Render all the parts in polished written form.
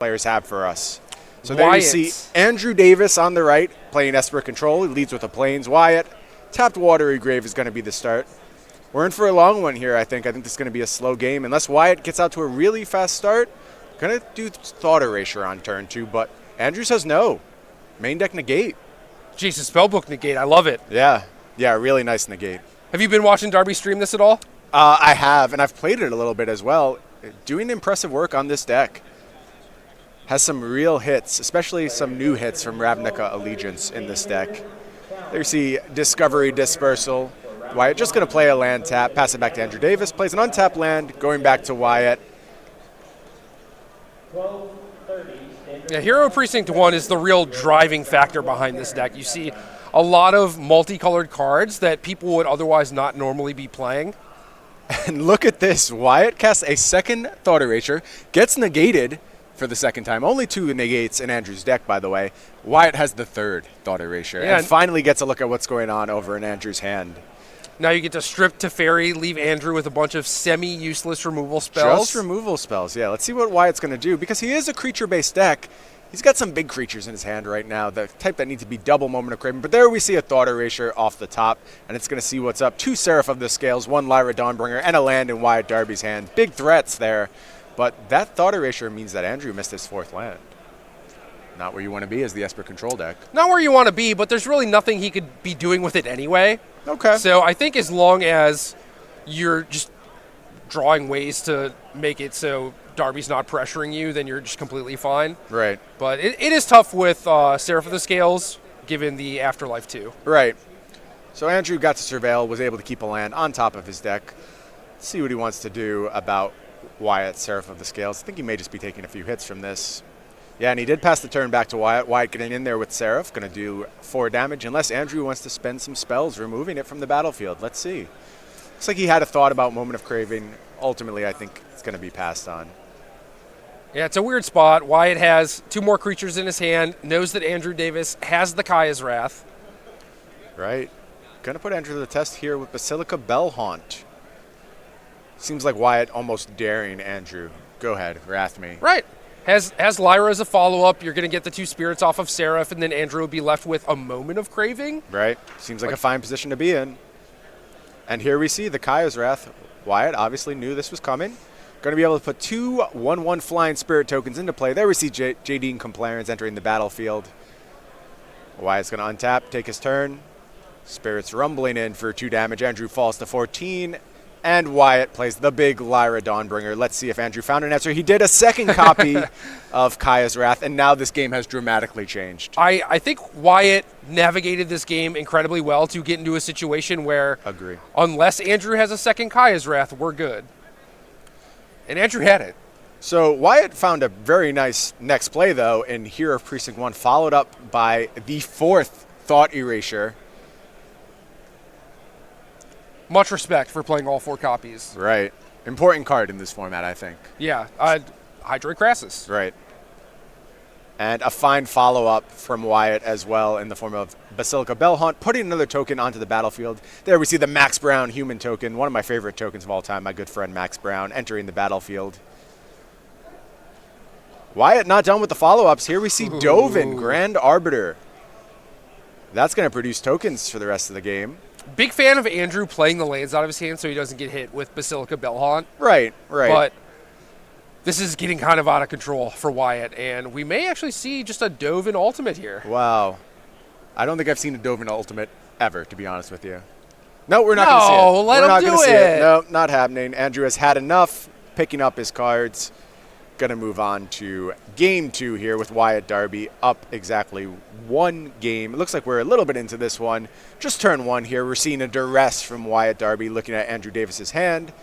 players have for us. So there Wyatt. you see Andrew Davis on the right playing Esper Control. He leads with the Plains. Wyatt, tapped Watery Grave is going to be the start. We're in for a long one here, I think. I think this is going to be a slow game. Unless Wyatt gets out to a really fast start, going to do Thought Erasure on turn 2, but Andrew says no. Main deck Negate. Jesus, Spellbook Negate. I love it. Yeah, really nice Negate. Have you been watching Darby stream this at all? I have, and I've played it a little bit as well. Doing impressive work on this deck. Has some real hits, especially some new hits from Ravnica Allegiance in this deck. There you see Discovery Dispersal. Wyatt just going to play a land tap, pass it back to Andrew Davis, plays an untapped land, going back to Wyatt. Yeah, Hero Precinct 1 is the real driving factor behind this deck. You see a lot of multicolored cards that people would otherwise not normally be playing. And look at this. Wyatt casts a second Thought Erasure, gets negated for the second time. Only 2 negates in Andrew's deck, by the way. Wyatt has the third Thought Erasure, and finally gets a look at what's going on over in Andrew's hand. Now you get to strip Teferi, leave Andrew with a bunch of semi-useless removal spells. Just removal spells, yeah. Let's see what Wyatt's going to do, because he is a creature-based deck. He's got some big creatures in his hand right now, the type that need to be double Moment of Craven. But there we see a Thought Erasure off the top, and it's going to see what's up. 2 Seraph of the Scales, 1 Lyra Dawnbringer, and a land in Wyatt Darby's hand. Big threats there, but that Thought Erasure means that Andrew missed his 4th land. Not where you want to be as the Esper Control deck. Not where you want to be, but there's really nothing he could be doing with it anyway. Okay. So I think as long as you're just drawing ways to make it so Darby's not pressuring you, then you're just completely fine. Right. But it is tough with Seraph of the Scales, given the Afterlife 2. Right. So Andrew got to Surveil, was able to keep a land on top of his deck. Let's see what he wants to do about Wyatt, Seraph of the Scales. I think he may just be taking a few hits from this. Yeah, and he did pass the turn back to Wyatt. Wyatt getting in there with Seraph, going to do 4 damage, unless Andrew wants to spend some spells removing it from the battlefield. Let's see. Looks like he had a thought about Moment of Craving. Ultimately, I think it's going to be passed on. Yeah, it's a weird spot. Wyatt has 2 more creatures in his hand, knows that Andrew Davis has the Kaya's Wrath. Right. Going to put Andrew to the test here with Basilica Bellhaunt. Seems like Wyatt almost daring Andrew. Go ahead, wrath me. Right. Has Lyra as a follow-up. You're going to get the 2 spirits off of Seraph, and then Andrew will be left with a Moment of Craving. Right. Seems like a fine position to be in. And here we see the Kaya's Wrath. Wyatt obviously knew this was coming. Going to be able to put 2 1/1 flying spirit tokens into play. There we see Jadine Complainer's entering the battlefield. Wyatt's going to untap, take his turn. Spirits rumbling in for 2 damage. Andrew falls to 14. And Wyatt plays the big Lyra Dawnbringer. Let's see if Andrew found an answer. He did a second copy of Kaya's Wrath, and now this game has dramatically changed. I think Wyatt navigated this game incredibly well to get into a situation where, Agree. Unless Andrew has a second Kaya's Wrath, we're good. And Andrew had it. So Wyatt found a very nice next play, though, in Hero of Precinct 1, followed up by the 4th Thought Erasure. Much respect for playing all 4 copies. Right. Important card in this format, I think. Yeah. Hydroid Crassus. Right. And a fine follow-up from Wyatt as well in the form of Basilica Bellhaunt, putting another token onto the battlefield. There we see the Max Brown human token, one of my favorite tokens of all time, my good friend Max Brown, entering the battlefield. Wyatt not done with the follow-ups. Here we see Dovin, Grand Arbiter. That's going to produce tokens for the rest of the game. Big fan of Andrew playing the lands out of his hand so he doesn't get hit with Basilica Bellhaunt. Right. But this is getting kind of out of control for Wyatt, and we may actually see just a Dovin ultimate here. Wow. I don't think I've seen a Dovin ultimate ever, to be honest with you. No, we're not going to see it. No, let him do it. No, not happening. Andrew has had enough picking up his cards. Going to move on to game 2 here with Wyatt Darby up exactly 1 game. It looks like we're a little bit into this one. Just turn 1 here. We're seeing a duress from Wyatt Darby looking at Andrew Davis's hand.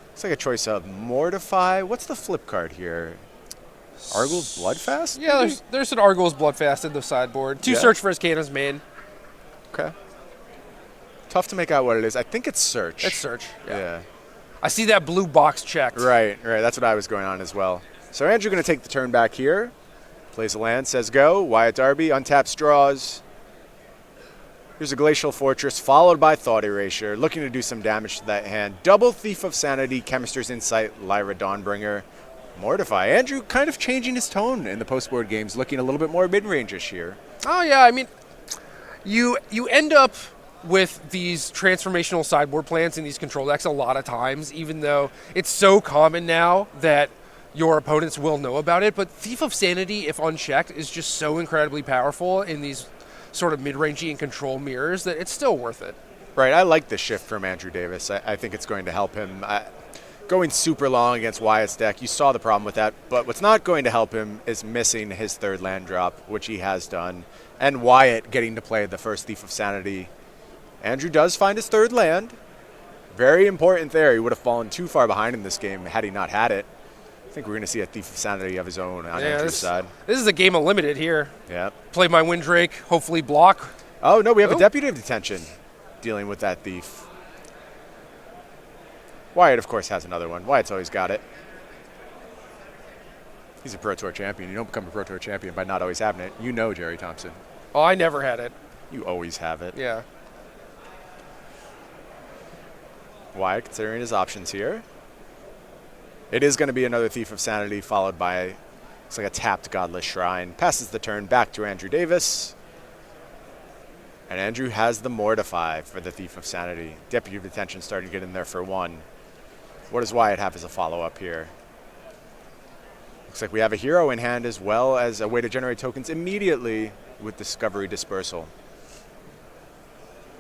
Looks like a choice of Mortify. What's the flip card here? Argul's Bloodfast? Yeah, there's an Argul's Bloodfast in the sideboard. 2 search for Azcana's main. Okay. Tough to make out what it is. I think it's search. It's search. Yeah. I see that blue box checked. Right. That's what I was going on as well. So Andrew going to take the turn back here. Plays a land, says go. Wyatt Darby, untaps, draws. Here's a Glacial Fortress, followed by Thought Erasure, looking to do some damage to that hand. Double Thief of Sanity, Chemist's Insight, Lyra Dawnbringer. Mortify. Andrew kind of changing his tone in the post-board games, looking a little bit more mid-range-ish here. Oh, yeah. I mean, you end up with these transformational sideboard plans in these control decks a lot of times, even though it's so common now that your opponents will know about it. But Thief of Sanity, if unchecked, is just so incredibly powerful in these sort of mid-rangey and control mirrors that it's still worth it. Right, I like the shift from Andrew Davis. I think it's going to help him. Going super long against Wyatt's deck, you saw the problem with that, but what's not going to help him is missing his third land drop, which he has done, and Wyatt getting to play the first Thief of Sanity. Andrew does find his third land. Very important there. He would have fallen too far behind in this game had he not had it. I think we're going to see a Thief of Sanity of his own on Andrew's side. This is a game of limited here. Yeah. Play my Windrake, hopefully block. Oh, no, we have a Deputy of Detention dealing with that Thief. Wyatt, of course, has another one. Wyatt's always got it. He's a Pro Tour champion. You don't become a Pro Tour champion by not always having it. You know, Jerry Thompson. Oh, I never had it. You always have it. Yeah. Wyatt considering his options here. It is going to be another Thief of Sanity followed by, looks like a tapped Godless Shrine. Passes the turn back to Andrew Davis. And Andrew has the Mortify for the Thief of Sanity. Deputy of Detention starting to get in there for one. What does Wyatt have as a follow-up here? Looks like we have a hero in hand as well as a way to generate tokens immediately with Discovery Dispersal.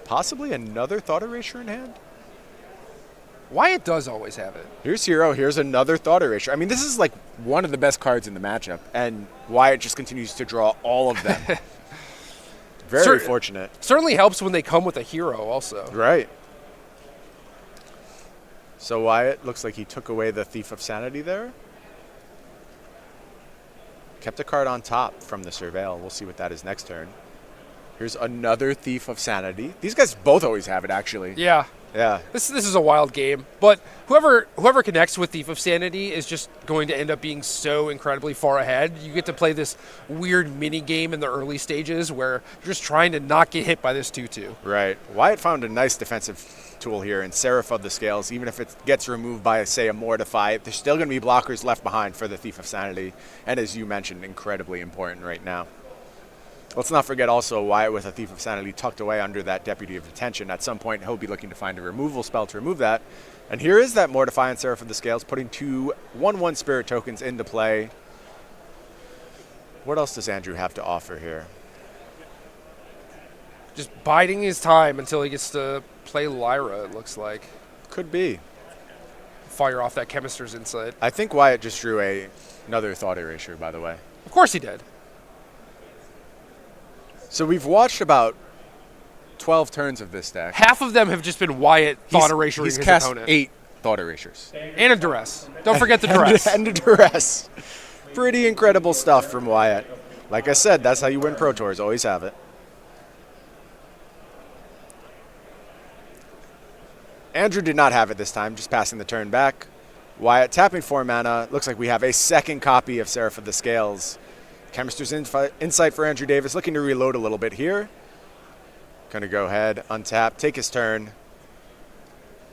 Possibly another Thought Erasure in hand? Wyatt does always have it. Here's hero, here's another Thought Erasure. I mean, this is like one of the best cards in the matchup, and Wyatt just continues to draw all of them. Very fortunate. Certainly helps when they come with a hero also. Right. So Wyatt looks like he took away the Thief of Sanity there. Kept a card on top from the Surveil. We'll see what that is next turn. Here's another Thief of Sanity. These guys both always have it, actually. Yeah. Yeah. This is a wild game, but whoever connects with Thief of Sanity is just going to end up being so incredibly far ahead. You get to play this weird mini game in the early stages where you're just trying to not get hit by this 2/2. Right. Wyatt found a nice defensive tool here in Seraph of the Scales. Even if it gets removed by, say, a Mortify, there's still going to be blockers left behind for the Thief of Sanity. And as you mentioned, incredibly important right now. Let's not forget also Wyatt with a Thief of Sanity tucked away under that Deputy of Detention. At some point, he'll be looking to find a removal spell to remove that. And here is that Mortify and Seraph of the Scales, putting two 1/1 Spirit tokens into play. What else does Andrew have to offer here? Just biding his time until he gets to play Lyra, it looks like. Could be. Fire off that Chemist's Insight. I think Wyatt just drew another Thought Erasure, by the way. Of course he did. So we've watched about 12 turns of this deck. Half of them have just been Wyatt Thought Erasure his cast opponent. 8 Thought Erasures. And a Duress. Don't forget the Duress. and a Duress. Pretty incredible stuff from Wyatt. Like I said, that's how you win Pro Tours. Always have it. Andrew did not have it this time, just passing the turn back. Wyatt tapping 4 mana. Looks like we have a second copy of Seraph of the Scales. Chemist's Insight for Andrew Davis, looking to reload a little bit here. Going to go ahead, untap, take his turn.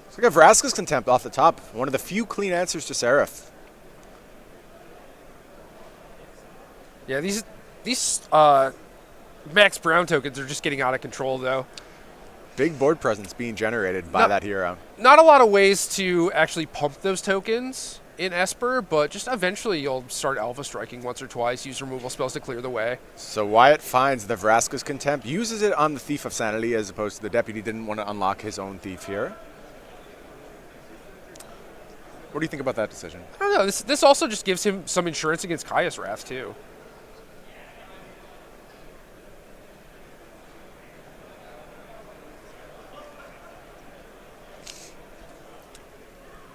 Looks like a Vraska's Contempt off the top. One of the few clean answers to Seraph. Yeah, these Max Brown tokens are just getting out of control, though. Big board presence being generated by that hero. Not a lot of ways to actually pump those tokens in Esper, but just eventually you'll start Alpha Striking once or twice, use removal spells to clear the way. So Wyatt finds the Vraska's Contempt, uses it on the Thief of Sanity as opposed to the Deputy. Didn't want to unlock his own Thief here. What do you think about that decision? I don't know. This also just gives him some insurance against Kaya's Wrath, too.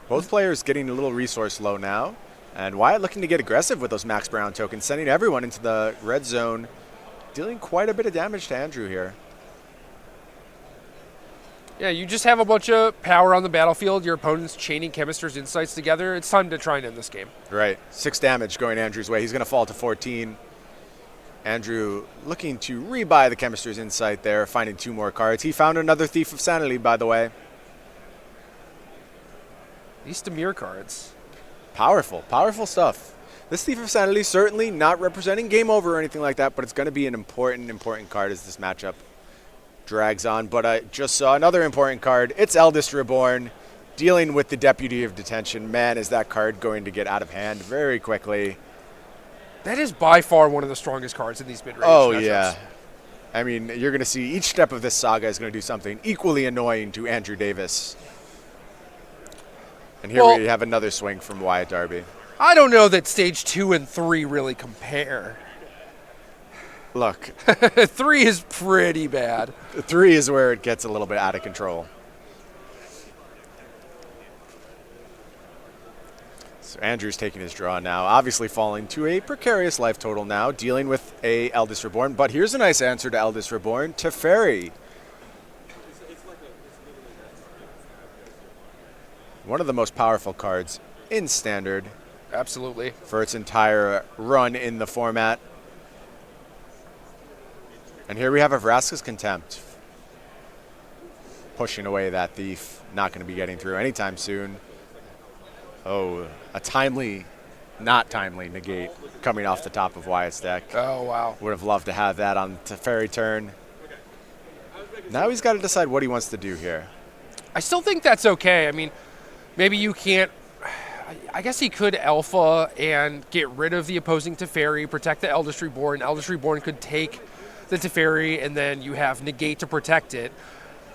Both players getting a little resource low now. And Wyatt looking to get aggressive with those Max Brown tokens, sending everyone into the red zone, dealing quite a bit of damage to Andrew here. Yeah, you just have a bunch of power on the battlefield. Your opponent's chaining Chemist's Insights together. It's time to try and end this game. Right. 6 damage going Andrew's way. He's going to fall to 14. Andrew looking to rebuy the Chemist's Insight there, finding 2 more cards. He found another Thief of Sanity, by the way. These Demir cards. Powerful, powerful stuff. This Thief of Sanity certainly not representing game over or anything like that, but it's going to be an important card as this matchup drags on. But I just saw another important card. It's Eldest Reborn dealing with the Deputy of Detention. Man, is that card going to get out of hand very quickly. That is by far one of the strongest cards in these mid-range matchups. Yeah. I mean, you're going to see each step of this saga is going to do something equally annoying to Andrew Davis. And here we have another swing from Wyatt Darby. I don't know that stage 2 and 3 really compare. Look. 3 is pretty bad. 3 is where it gets a little bit out of control. So Andrew's taking his draw now, obviously falling to a precarious life total now, dealing with a Eldest Reborn. But here's a nice answer to Eldest Reborn, Teferi. One of the most powerful cards in Standard. Absolutely. For its entire run in the format. And here we have a Vraska's Contempt. Pushing away that Thief. Not going to be getting through anytime soon. Oh, a timely, not timely negate coming off the top of Wyatt's deck. Oh, wow. Would have loved to have that on Teferi turn. Now he's got to decide what he wants to do here. I still think that's okay. I mean, maybe you can't. I guess he could Alpha and get rid of the opposing Teferi, protect the Eldest Reborn. Eldest Reborn could take the Teferi, and then you have negate to protect it.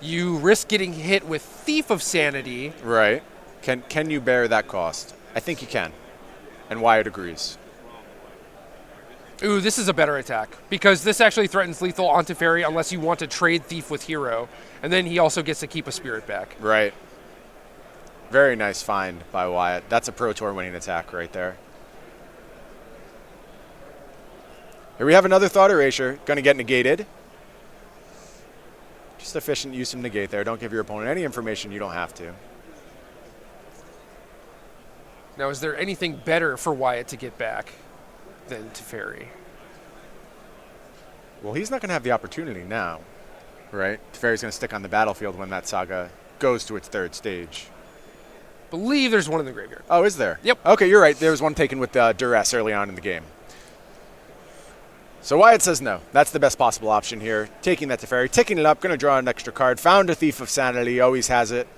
You risk getting hit with Thief of Sanity. Right. Can you bear that cost? I think you can. And Wyatt agrees. Ooh, this is a better attack, because this actually threatens lethal on Teferi unless you want to trade Thief with Hero, and then he also gets to keep a Spirit back. Right. Very nice find by Wyatt. That's a Pro Tour winning attack right there. Here we have another Thought Erasure. Going to get negated. Just efficient use of negate there. Don't give your opponent any information you don't have to. Now, is there anything better for Wyatt to get back than Teferi? Well, he's not going to have the opportunity now, right? Teferi's going to stick on the battlefield when that saga goes to its third stage. Believe there's one in the graveyard. Oh, is there? Yep. Okay, you're right. There was one taken with duress early on in the game. So Wyatt says no. That's the best possible option here. Taking that Teferi, ticking it up, going to draw an extra card. Found a Thief of Sanity, always has it.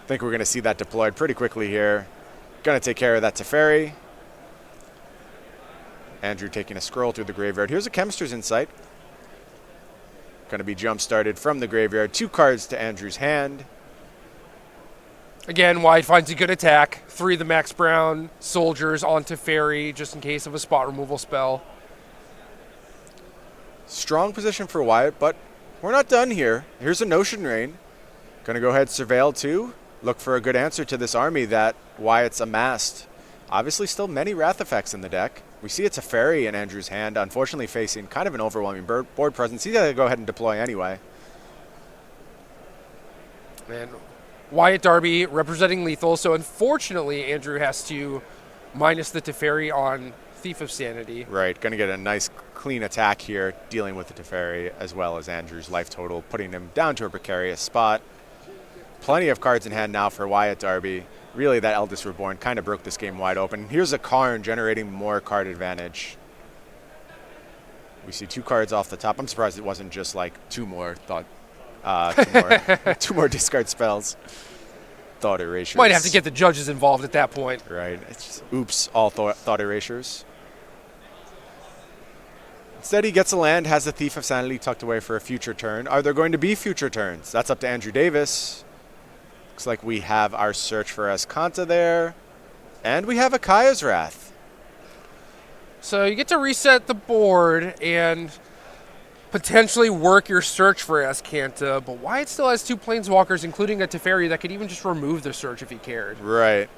I think we're going to see that deployed pretty quickly here. Going to take care of that Teferi. Andrew taking a scroll through the graveyard. Here's a Chemist's Insight. Going to be jump-started from the graveyard. 2 cards to Andrew's hand. Again, Wyatt finds a good attack. 3 of the Max Brown soldiers on Teferi, just in case of a spot removal spell. Strong position for Wyatt, but we're not done here. Here's a Notion Rain. Going to go ahead, surveil 2. Look for a good answer to this army that Wyatt's amassed. Obviously still many Wrath effects in the deck. We see it's a Fairy in Andrew's hand, unfortunately facing kind of an overwhelming board presence. He's got to go ahead and deploy anyway. And Wyatt Darby representing lethal, so unfortunately Andrew has to minus the Teferi on Thief of Sanity. Right, going to get a nice clean attack here, dealing with the Teferi as well as Andrew's life total, putting him down to a precarious spot. Plenty of cards in hand now for Wyatt Darby. Really, that Eldest Reborn kind of broke this game wide open. Here's a Karn generating more card advantage. We see 2 cards off the top. I'm surprised it wasn't just like 2 more thought. 2 more discard spells. Thought Erasures. Might have to get the judges involved at that point. Right. It's just, oops, all thought Erasures. Instead, he gets a land, has the Thief of Sanity tucked away for a future turn. Are there going to be future turns? That's up to Andrew Davis. Looks like we have our search for Escanta there. And we have a Kaya's Wrath. So you get to reset the board and potentially work your search for Escanta, but Wyatt still has 2 Planeswalkers, including a Teferi, that could even just remove the search if he cared. Right.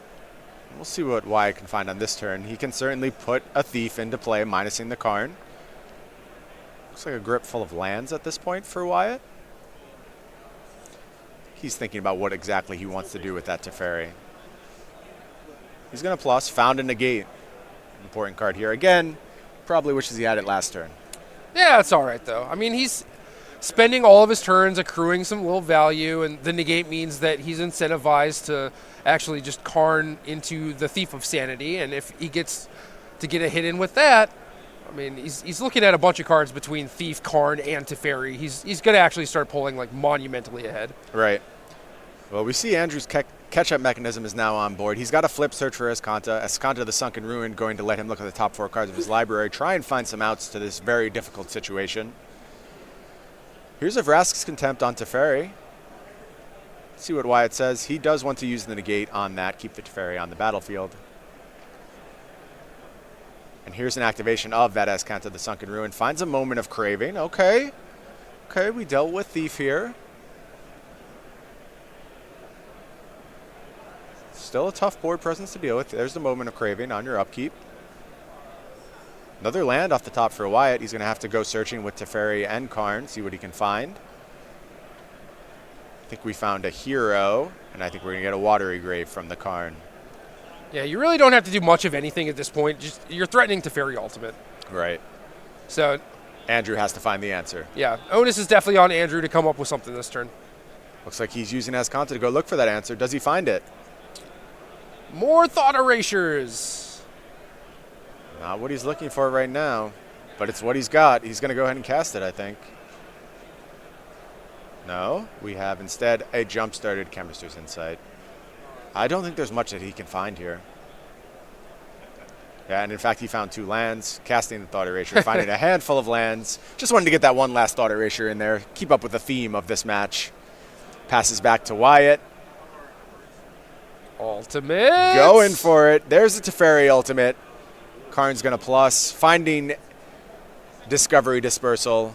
We'll see what Wyatt can find on this turn. He can certainly put a Thief into play, minusing the Karn. Looks like a grip full of lands at this point for Wyatt. He's thinking about what exactly he wants to do with that Teferi. He's going to plus, found a negate. Important card here. Again, probably wishes he had it last turn. Yeah, it's all right, though. I mean, he's spending all of his turns accruing some little value, and the negate means that he's incentivized to actually just Karn into the Thief of Sanity, and if he gets to get a hit in with that, I mean, he's looking at a bunch of cards between Thief, Karn, and Teferi. He's going to actually start pulling like monumentally ahead. Right. Well, we see Andrew's catch-up mechanism is now on board. He's got a flip search for Escanta. Escanta, the Sunken Ruin, going to let him look at the top 4 cards of his library, try and find some outs to this very difficult situation. Here's a Vrask's Contempt on Teferi. Let's see what Wyatt says. He does want to use the negate on that, keep the Teferi on the battlefield. And here's an activation of that Escanta, the Sunken Ruin. Finds a Moment of Craving. Okay. Okay, we dealt with Thief here. Still a tough board presence to deal with. There's the Moment of Craving on your upkeep. Another land off the top for Wyatt. He's going to have to go searching with Teferi and Karn, see what he can find. I think we found a Hero, and I think we're going to get a Watery Grave from the Karn. Yeah, you really don't have to do much of anything at this point. Just you're threatening Teferi Ultimate. Right. So Andrew has to find the answer. yeah, onus is definitely on Andrew to come up with something this turn. Looks like he's using Escanta to go look for that answer. Does he find it? More Thought Erasures. Not what he's looking for right now, but it's what he's got. He's going to go ahead and cast it, I think. No, we have instead a jump-started Chemist's Insight. I don't think there's much that he can find here. Yeah, and in fact, he found 2 lands, casting the Thought Erasure, finding a handful of lands. Just wanted to get that one last Thought Erasure in there, keep up with the theme of this match. Passes back to Wyatt. Ultimate. Going for it. There's the Teferi Ultimate. Karn's going to plus. Finding Discovery Dispersal.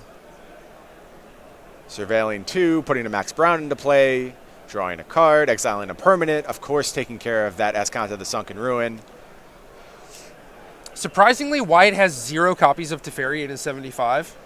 Surveilling 2, putting a Max Brown into play. Drawing a card, exiling a permanent. Of course, taking care of that Escanta, the Sunken Ruin. Surprisingly, Wyatt has 0 copies of Teferi in his 75.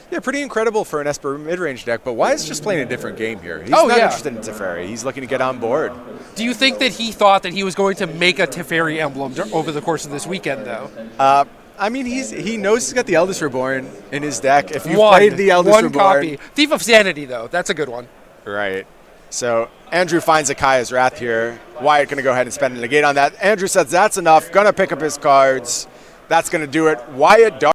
Yeah, pretty incredible for an Esper mid-range deck, but Wyatt's just playing a different game here. He's Oh, not yeah. interested in Teferi. He's looking to get on board. Do you think that he thought that he was going to make a Teferi emblem over the course of this weekend, though? I mean, he knows he's got the Eldest Reborn in his deck. If you've played the Eldest one Reborn... copy. Thief of Sanity, though. That's a good one. Right. So Andrew finds a Kaya's Wrath here. Wyatt going to go ahead and spend a negate on that. Andrew says that's enough. Going to pick up his cards. That's going to do it. Wyatt, Darby.